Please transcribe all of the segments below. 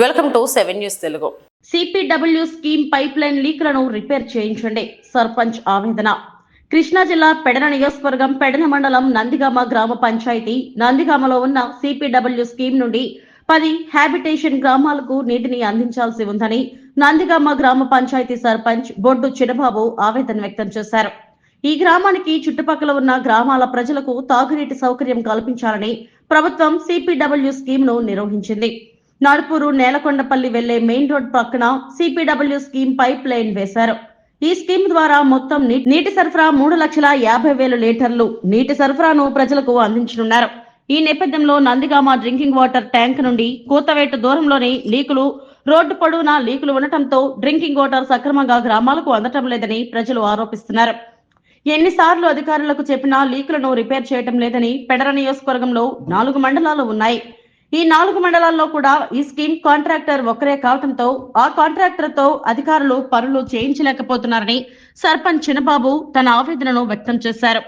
Welcome to 7 news Telugu. C P W scheme pipeline లీక్లను repair చేయించండి. సర్పంచ్ ఆవేదన. కృష్ణా జిల్లా పెడన నియోజకవర్గం పెడన మండలం నందిగామ గ్రామ పంచాయతీ నందిగామలో ఉన్న సిపిడబ్ల్యూ స్కీమ్ నుండి 10 హ్యాబిటేషన్ గ్రామాలకు నీటిని అందించాల్సి ఉందని నందిగామ గ్రామ పంచాయతీ సర్పంచ్ బొడ్డు చిన్నబాబు ఆవేదన వ్యక్తం చేశారు. ఈ గ్రామానికి చుట్టుపక్కల ఉన్న గ్రామాల ప్రజలకు తాగునీటి సౌకర్యం కల్పించాలని ప్రభుత్వం సిపిడబ్ల్యూ స్కీమ్ ను నిర్వహించింది. నడుపూరు నేలకొండపల్లి వెళ్లే మెయిన్ రోడ్ పక్కన సిపిడబ్ల్యూ స్కీమ్ పైప్ లైన్ వేశారు. ఈ స్కీమ్ ద్వారా మొత్తం నీటి సరఫరా 3,50,000 లీటర్లు నీటి సరఫరాను ప్రజలకు అందించనున్నారు. ఈ నేపథ్యంలో నందిగామ డ్రింకింగ్ వాటర్ ట్యాంక్ నుండి కూతవేటు దూరంలోని లీకులు, రోడ్డు పొడవునా లీకులు ఉండటంతో డ్రింకింగ్ వాటర్ సక్రమంగా గ్రామాలకు అందటం లేదని ప్రజలు ఆరోపిస్తున్నారు. ఎన్నిసార్లు అధికారులకు చెప్పినా లీకులను రిపేర్ చేయటం లేదని పెడర నియోజకవర్గంలో 4 మండలాలు ఉన్నాయి. ఈ 4 మండలాల్లో కూడా ఈ స్కీమ్ కాంట్రాక్టర్ ఒక్కరే కావడంతో ఆ కాంట్రాక్టర్ తో అధికారులు పనులు చేయించలేకపోతున్నారని సర్పంచ్ చిన్నబాబు తన ఆవేదనను వ్యక్తం చేశారు.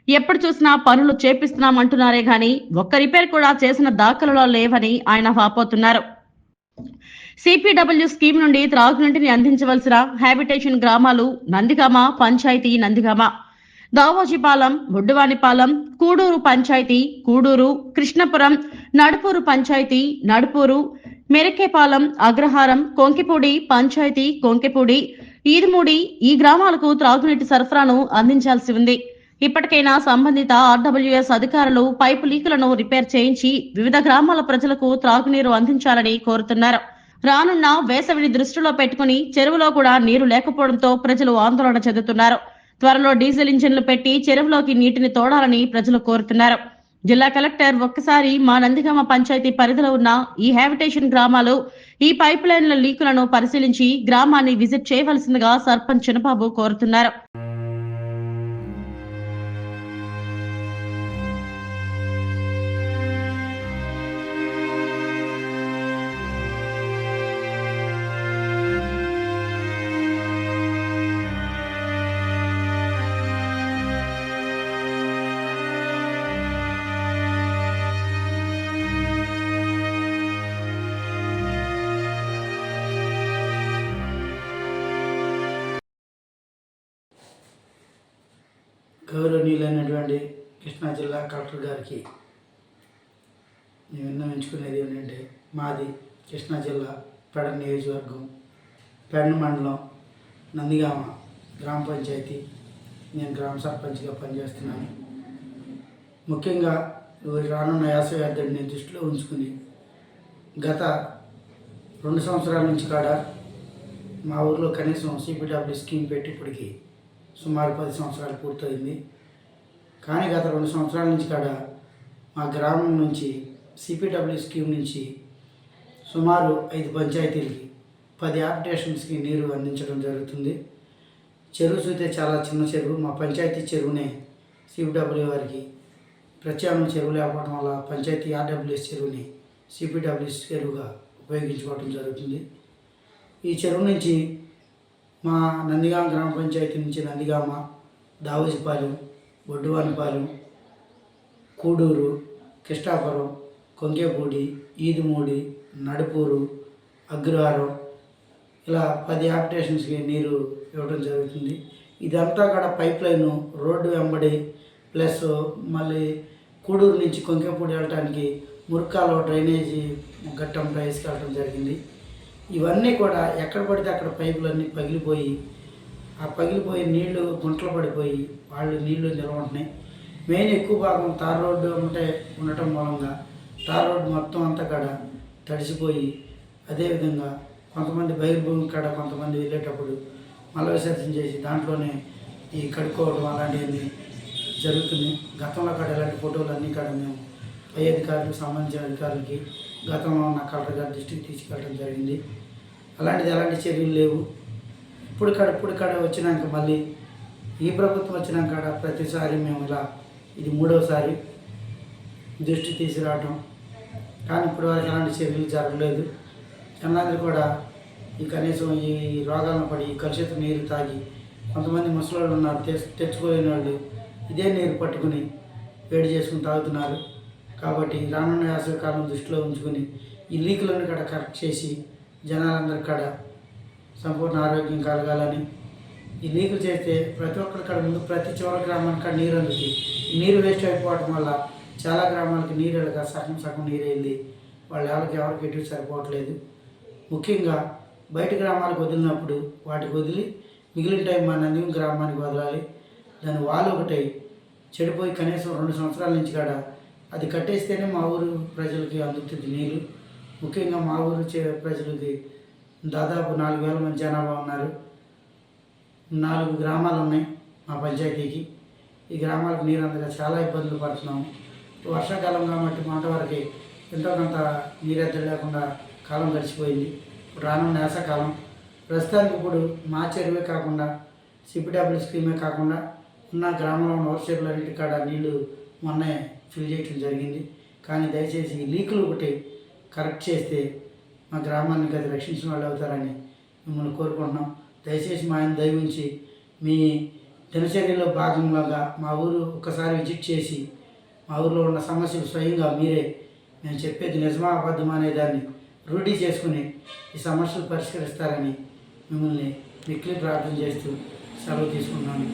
ఎప్పుడు చూసినా పనులు చేపిస్తున్నామంటున్నారే గాని ఒక్క రిపేర్ కూడా చేసిన దాఖలలో లేవని ఆయన వాపోతున్నారు. సిపిడబ్ల్యూ స్కీమ్ నుండి త్రాగునీటిని అందించవలసిన హ్యాబిటేషన్ గ్రామాలు నందిగామ పంచాయతీ నందిగామ, దావోజీపాలెం, బొడ్డువానిపాలెం, కూడూరు పంచాయతీ కూడూరు, కృష్ణపురం, నడుపూరు పంచాయతీ నడుపూరు, మెరకేపాలెం, అగ్రహారం, కొంకిపూడి పంచాయతీ కొంకిపూడి, ఈదుమూడి ఈ గ్రామాలకు త్రాగునీటి సరఫరాను అందించాల్సి ఉంది. ఇప్పటికైనా సంబంధిత ఆర్డబ్ల్యూఎస్ అధికారులు పైపు లీకులను రిపేర్ చేయించి వివిధ గ్రామాల ప్రజలకు త్రాగునీరు అందించాలని కోరుతున్నారు. రానున్న వేసవిని దృష్టిలో పెట్టుకుని చెరువులో కూడా నీరు లేకపోవడంతో ప్రజలు ఆందోళన చెందుతున్నారు. త్వరలో డీజిల్ ఇంజిన్లు పెట్టి చెరువులోకి నీటిని తోడాలని ప్రజలు కోరుతున్నారు. జిల్లా కలెక్టర్ ఒక్కసారి మా నందిగామ పంచాయతీ పరిధిలో ఉన్న ఈ హ్యాబిటేషన్ గ్రామాలు ఈ పైప్ లైన్ల లీకులను పరిశీలించి గ్రామాన్ని విజిట్ చేయవలసిందిగా సర్పంచ్ చిన్నబాబు కోరుతున్నారు. గౌరవనీయులైనటువంటి కృష్ణా జిల్లా కలెక్టర్ గారికి మేము విన్నవించుకునేది ఏంటంటే, మాది కృష్ణా జిల్లా పెడన నియోజకవర్గం పెడన మండలం నందిగామ గ్రామ పంచాయతీ. నేను గ్రామ సర్పంచ్గా పనిచేస్తున్నాను. ముఖ్యంగా రానున్న యాసవి అద్దడిని దృష్టిలో ఉంచుకుని గత 2 సంవత్సరాల నుంచి కాడా మా ఊర్లో కనీసం సిపిడబ్ల్యూ స్కీమ్ పెట్టి ఇప్పటికి సుమారు 10 సంవత్సరాలు పూర్తయింది. కానీ గత 2 సంవత్సరాల నుంచి కూడా మా గ్రామం నుంచి సిపిడబ్ల్యూ స్కీమ్ నుంచి సుమారు 5 పంచాయతీలకి 10 హ్యాబిటేషన్స్కి నీరు అందించడం జరుగుతుంది. చెరువు చూస్తే చాలా చిన్న చెరువు. మా పంచాయతీ చెరువునే సిపిడబ్ల్యూ వారికి ప్రత్యామ్నాయ చెరువు లేకపోవడం వల్ల పంచాయతీ ఆర్డబ్ల్యూఎస్ చెరువుని సిపిడబ్ల్యూ చెరువుగా ఉపయోగించుకోవడం జరుగుతుంది. ఈ చెరువు నుంచి మా నందిగామ గ్రామ పంచాయతీ నుంచి నందిగామ, దావోజీపాలెం, బొడ్డువానిపాలెం, కూడూరు, కృష్ణాపురం, కొంకేపూడి, ఈదుమూడి, నడుపూరు, అగ్రహారం ఇలా 10 హ్యాబిటేషన్స్కి నీరు ఇవ్వడం జరుగుతుంది. ఇదంతా కూడా పైప్ లైన్ రోడ్డు వెంబడి ప్లస్ మళ్ళీ కూడూరు నుంచి కొంకేపూడి వెళ్ళటానికి మురుక్కాలో డ్రైనేజీ గట్టంపై వేసుకెళ్ళడం జరిగింది. ఇవన్నీ కూడా ఎక్కడ పడితే అక్కడ పైపులన్నీ పగిలిపోయి ఆ పగిలిపోయి నీళ్లు గుంటలు పడిపోయి వాళ్ళు నీళ్లు నిలవంటున్నాయి. మెయిన్ ఎక్కువ భాగం తార్ రోడ్డు ఉండటం మూలంగా తార్ రోడ్డు మొత్తం అంతా కాడ తడిసిపోయి, అదేవిధంగా కొంతమంది బహిర్భూమి కాడ కొంతమంది వెళ్ళేటప్పుడు మల విసర్జన చేసి దాంట్లోనే ఈ కడుక్కోవడం అలాంటివన్నీ జరుగుతుంది. గతంలో కాడ ఇలాంటి ఫోటోలు అన్నీ కాడ మేము పై అధికారులకు సంబంధించిన అధికారులకి గతంలో ఉన్న కలెక్టర్ గారి దృష్టికి తీసుకెళ్ళడం జరిగింది. అలాంటిది ఎలాంటి చర్యలు లేవు. ఇప్పుడు కాడ వచ్చినాక మళ్ళీ ఈ ప్రభుత్వం వచ్చినాక ప్రతిసారి మేము ఇలా ఇది 3వసారి దృష్టి తీసుకురావటం, కానీ ఇప్పుడు వరకు ఎలాంటి చర్యలు జరగలేదు. జనాలు కూడా ఈ కనీసం ఈ రోగాలను పడి కలుషిత నీరు తాగి కొంతమంది ముసలోళ్ళు ఉన్నారు, తెచ్చుకోలేని వాళ్ళు ఇదే నీరు పట్టుకుని వేడి చేసుకుని తాగుతున్నారు. కాబట్టి రానున్న వేసవి కాలం దృష్టిలో ఉంచుకొని ఈ లీకులను కూడా కరెక్ట్ చేసి జనాలందరి కాడ సంపూర్ణ ఆరోగ్యం కలగాలని. ఈ లీకులు చేస్తే ప్రతి ఒక్కరి కాడ ముందు ప్రతి చివరి గ్రామానికి కాడ నీరు అందుతుంది. ఈ నీరు వేస్ట్ అయిపోవడం వల్ల చాలా గ్రామాలకి నీరు వెళ్ళక సగం నీరు వెళ్ళి ఎవరికి ఎటు సరిపోవట్లేదు. ముఖ్యంగా బయట గ్రామాలకు వదిలినప్పుడు వాటికి వదిలి మిగిలిన టైం మా నందిగం గ్రామానికి వదలాలి. దాని వాళ్ళు ఒకటై చెడిపోయి కనీసం 2 సంవత్సరాల నుంచి కాడ అది కట్టేస్తేనే మా ఊరు ప్రజలకి అందుతుంది నీళ్ళు. ముఖ్యంగా మా ఊరు ప్రజలకి దాదాపు 4,000 మంది జనాభా ఉన్నారు. 4 గ్రామాలు ఉన్నాయి మా పంచాయతీకి. ఈ గ్రామాలకు నీరు అందక చాలా ఇబ్బందులు పడుతున్నాము. వర్షాకాలం కాబట్టి మొన్నటి వరకు ఎంతో కొంత నీరెద్దడి లేకుండా కాలం గడిచిపోయింది. ఇప్పుడు రానున్న వేసవకాలం ప్రస్తుతానికి ఇప్పుడు మా చెరువే కాకుండా సిపిడబ్ల్యూ స్కీమే కాకుండా ఉన్న గ్రామంలో ఉన్న వర్షాలన్నిటి కాడ నీళ్లు మొన్నే ఫిల్ చేయడం జరిగింది. కానీ దయచేసి ఈ లీకులు ఒకటి కరెక్ట్ చేస్తే మా గ్రామానికి అది రక్షించిన వాళ్ళు అవుతారని మిమ్మల్ని కోరుకుంటున్నాం. దయచేసి మా ఆయన దయవుంచి మీ దినచర్యలో భాగంగా మా ఊరు ఒక్కసారి విజిట్ చేసి మా ఊరిలో ఉన్న సమస్యలు స్వయంగా మీరే నేను చెప్పేది నిజమా అబద్ధమా అనే దాన్ని రూఢీ చేసుకుని ఈ సమస్యలు పరిష్కరిస్తారని మిమ్మల్ని మిక్కిలి ప్రార్థన చేస్తూ సెలవు తీసుకుంటున్నాను.